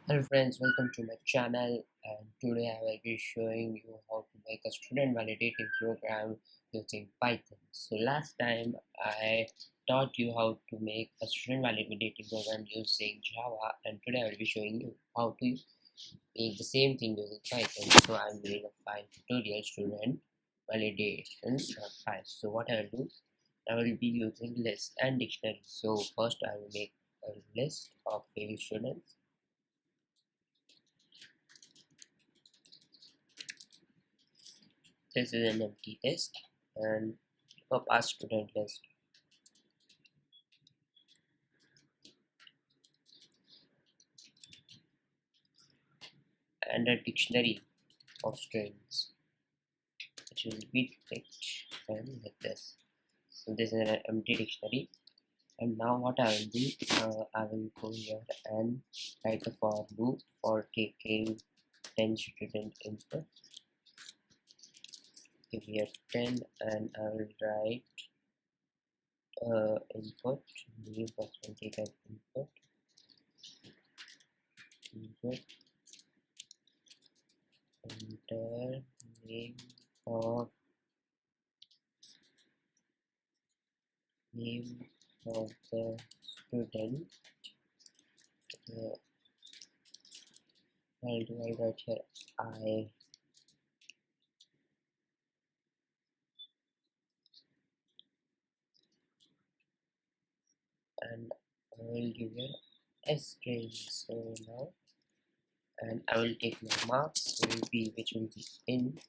Hello friends, welcome to my channel, and today I will be showing you how to make a student validating program using Python. So last time I taught you how to make a student validating program using Java, and today I will be showing you how to make the same thing using Python. So I'm doing a file tutorial student validation.py. So what I will do, I will be using list and dictionary. So first I will make a list of failed students. This is an empty list and a past student list and a dictionary of strings which will be text and like this. So this is an empty dictionary, and now what I will do, I will go here and write a for loop for taking 10 student input. Give here 10 and I will write input new percentage of input enter name of name of the student. I'll do I write here I, and I will give here a string. So now, and I will take my marks which will be int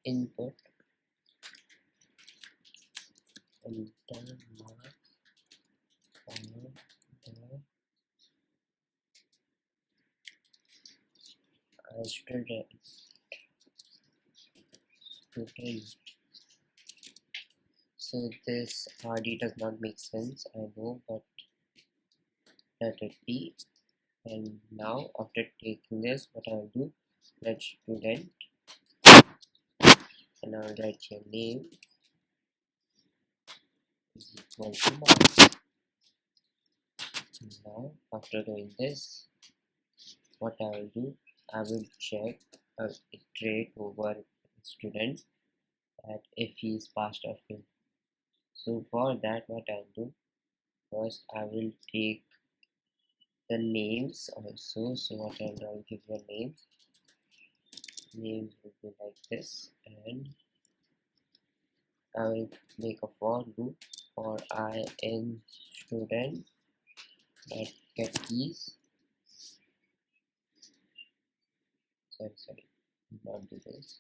input enter marks for the student. So this RD does not make sense, I know, but let it be. And now after taking this, what I'll do, let student, and I'll write your name is equal to marks. Now after doing this, what I will do, I will check iterate over student that if he is passed or failed. So for that, what I'll do, first I will take the names also. So what I'll give your names. Names will be like this, and I will make a for loop for I in student that get keys. Sorry, not do this.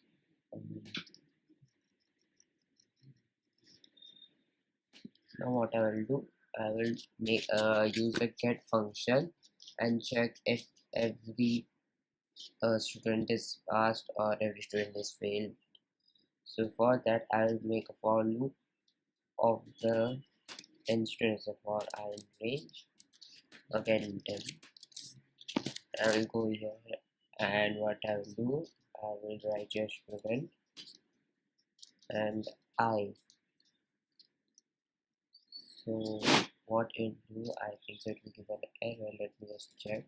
Now what I will do, I will make use a get function and check if every student is passed or every student is failed. So for that, I will make a for loop of the 10 students for I in range. Again 10. I will go here, and what I will do, I will write your student and I. So what it do, I think so it will give an error. Let me just check.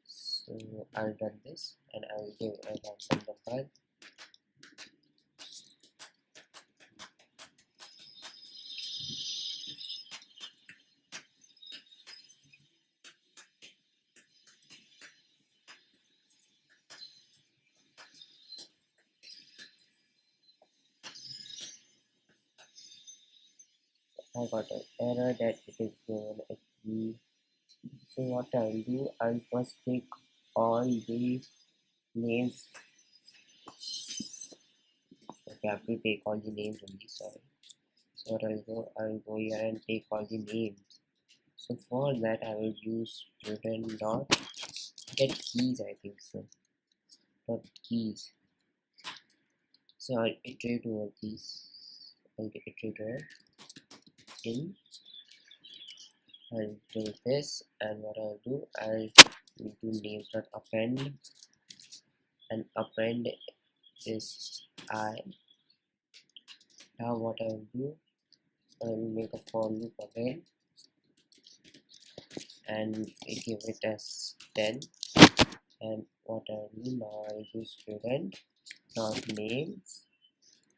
So I'll run this and I will give a random number. I got an error that it is given a key. So what I'll do, I'll first take all the names. Okay, I have to take all the names only, sorry. So what I'll go here and take all the names. So for that I will use student dot get keys, I think so. Dot keys. So I'll iterate over these. I'll iterate over in. I'll do this, and what I'll do, I'll do names dot append, and append is I. Now what I'll do, I will make a for loop again and give it as 10. And what I do now, I do student dot names.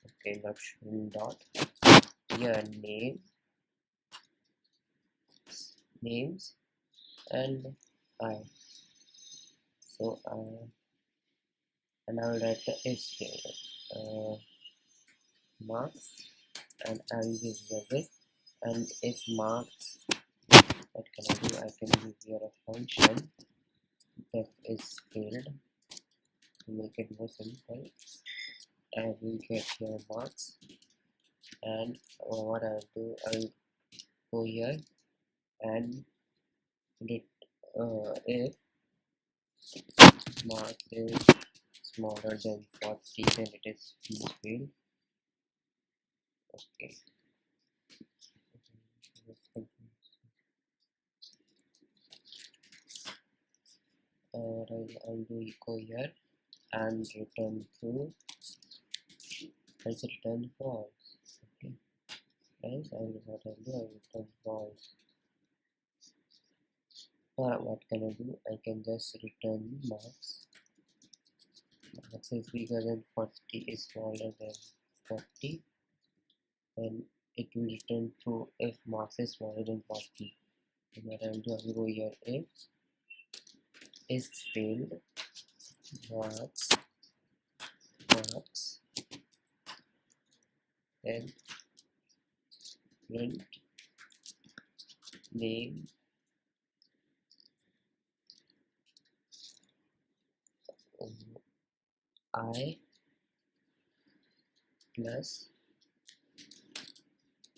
Okay, not student dot here names and I. So and I will write the HTML marks, and I will give here this. And if marks, what can I do? I can give here a function def is failed to make it more simple. I will get here marks, and what I'll do, I'll go here and if mark is smaller than 40, then it is failed. Okay. I'll do echo here and return true. Let's return false. Okay, guys, what I'll do, I'll return false. What can I do? I can just return marks. Marks is bigger than 40 is smaller than 40, then it will return true if marks is smaller than 40. And what I'll do, I'll go here if is failed marks then print name I plus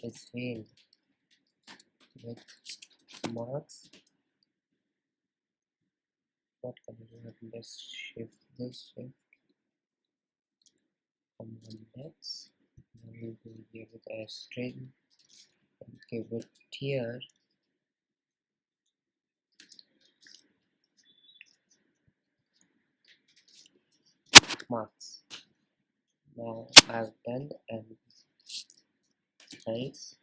is failed with marks. What can I do? I can just shift this command X. I will give it a string and give it here marks. Now I've done, and else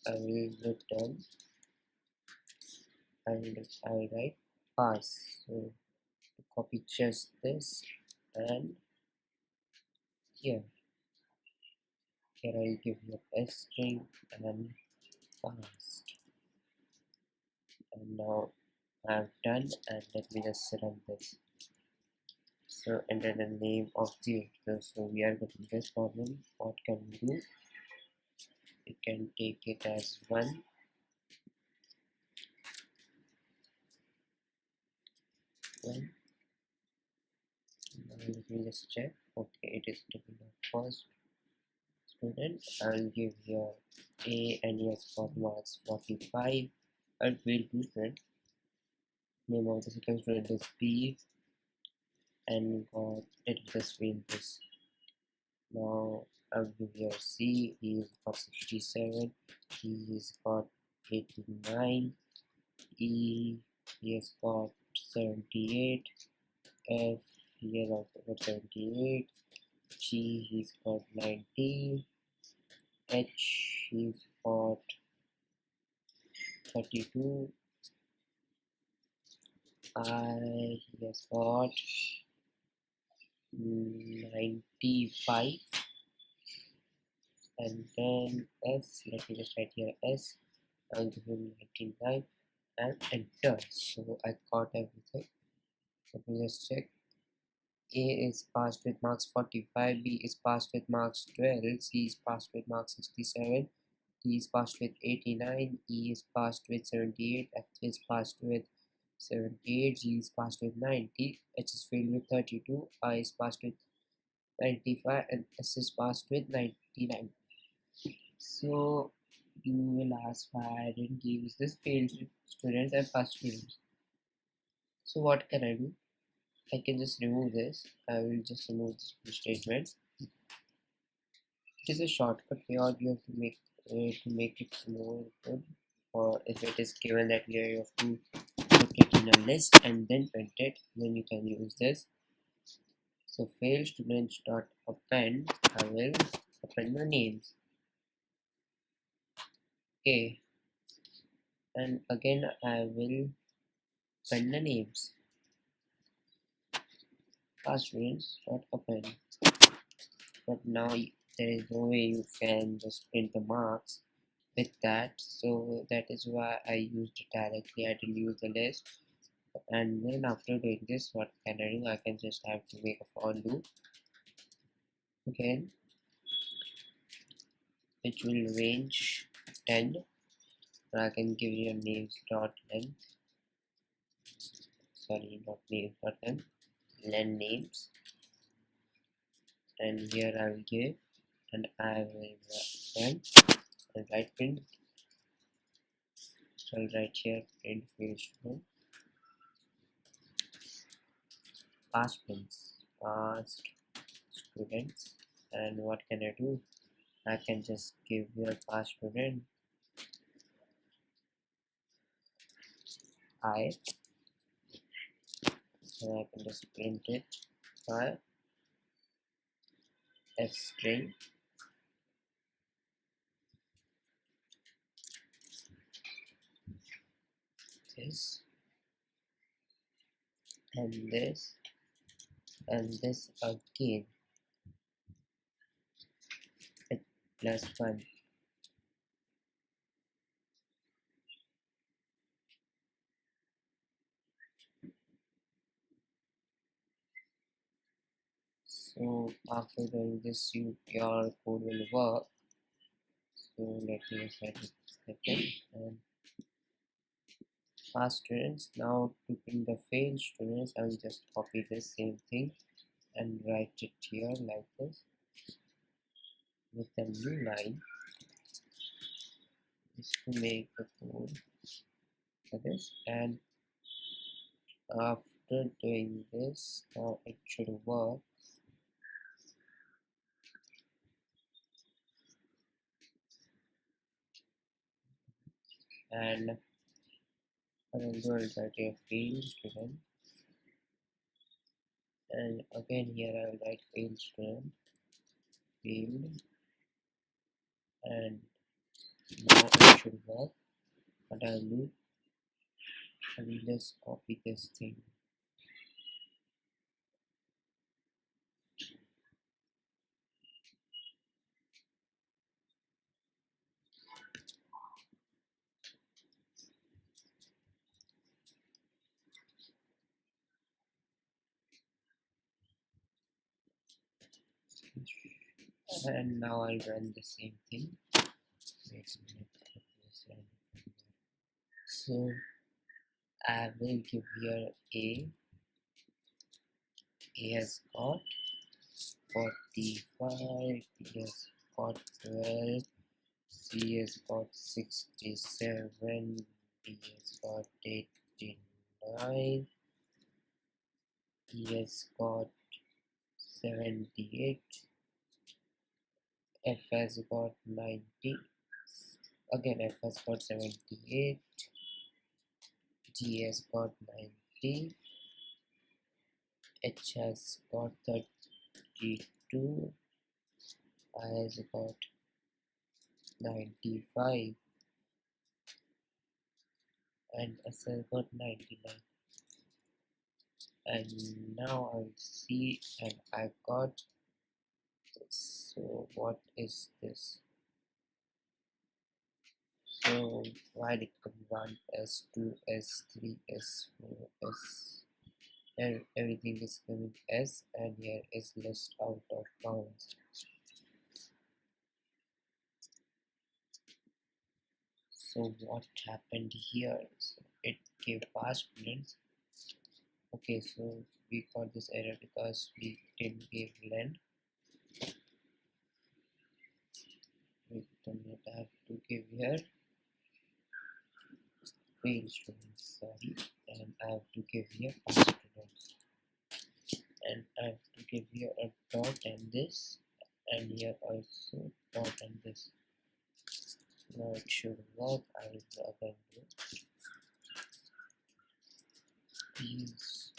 I will return and I write pass. So copy just this, and here I'll give you a string and pass. And now I've done, and let me just run this. So enter the name of the editor. So we are getting this problem. What can we do? We can take it as 1. Now let me just check. Okay, it is taking the first student. I'll give here A and X for marks 45. I'll fail 2 students. Name of the second student is B, and let me just fail this. Now I'll give here C. He's got 67. He's got 89. E, he has got 78. F, he has also got 78. G, he's got 90. H, he's got 32. I, he has got 95. And then S, let me just write here S. I'll give him 99 and enter. So I got everything. Let me just check. A is passed with marks 45, B is passed with marks 12, C is passed with marks 67, D is passed with 89, E is passed with 78, F is passed with 78, G is passed with 90, H is failed with 32, I is passed with 95, and S is passed with 99. So you will ask why I didn't use this failed students and passed students. So what can I do? I can just remove this. I will just remove these two statements. It is a shortcut way, or you have to make it more good. Or if it is given that here you have to put it in a list and then print it, then you can use this. So fail students dot append. I will append the names. Okay, and again I will pen the names. Past students not open, but now there is no way you can just print the marks with that, so that is why I used it directly. I didn't use the list. And then after doing this, what can I do? I can just have to make a for loop again, which will range 10, and I can give you a names dot length, sorry, not names dot length, len names, and here I will give, and I will run and write print. So I'll write here print field student past students, and what can I do? I can just give your past student I, and I can just print it by f string this and this and this again at +1. So after doing this, your code will work. So let me set it second and past students. Now to print the failed students, I will just copy this same thing and write it here like this with a new line, just to make the code for this. And after doing this, now it should work. And I will do it write a field student, and again here I will write field student field, and now it should work. What I'll do, I will just copy this thing and now I'll run the same thing. Wait a minute. So I will give here A has got 45, B has got 12, C has got 67, D has got 89, E has got 78, F has got 90, again F has got 78, G has got 90, H has got 32, I has got 95, and S has got 99. And now I'll see, and I got this. So what is this? So while it combined S2, S3, S4, S, and everything is coming S, and here is list out of bounds. So what happened here? So it gave past students. Okay, so we got this error because we didn't give len. We don't have to give here failed students, sorry, and I have to give here past students, and I have to give here a dot and this, and here also dot and this. Now it should work. I will again do these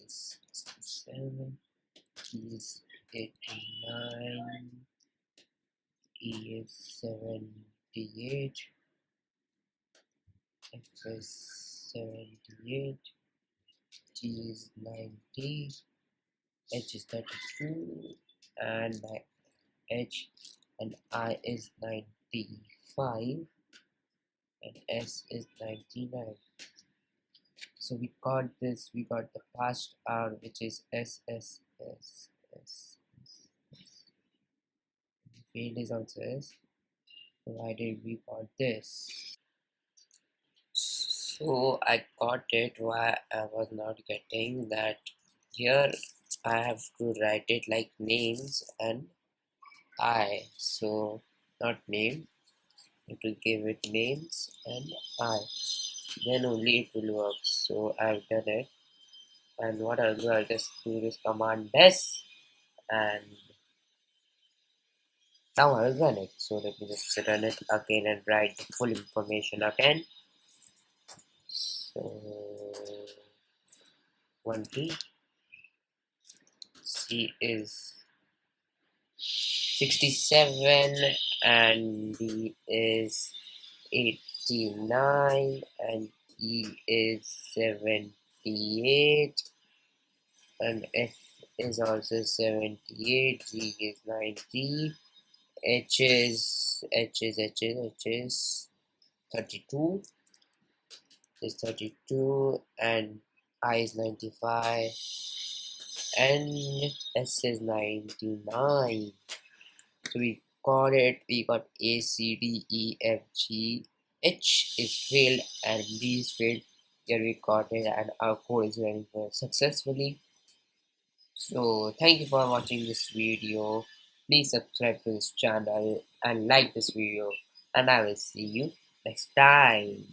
is 67, is 89, E is 78, F is 78, G is 90, H is 32, and my H and I is 95, and S is 99. So we got this, we got the past R, which is S, S, S, S, S, S. The field is also S, provided we got this. So I got it, why I was not getting that. Here I have to write it like names and I. So not name, it will give it names and I. Then only it will work. So I've done it. And what I'll do, I'll just do this command this, and now I'll run it. So let me just run it again and write the full information again. So 1T, C is 67, and D is 89, and E is 78, and F is also 78, G is 90, H is 32, and I is 95, and S is 99. So we got it. We got A, C, D, E, F, G. H is failed and B is failed. Here we got it, and our code is running successfully. So thank you for watching this video. Please subscribe to this channel and like this video, and I will see you next time.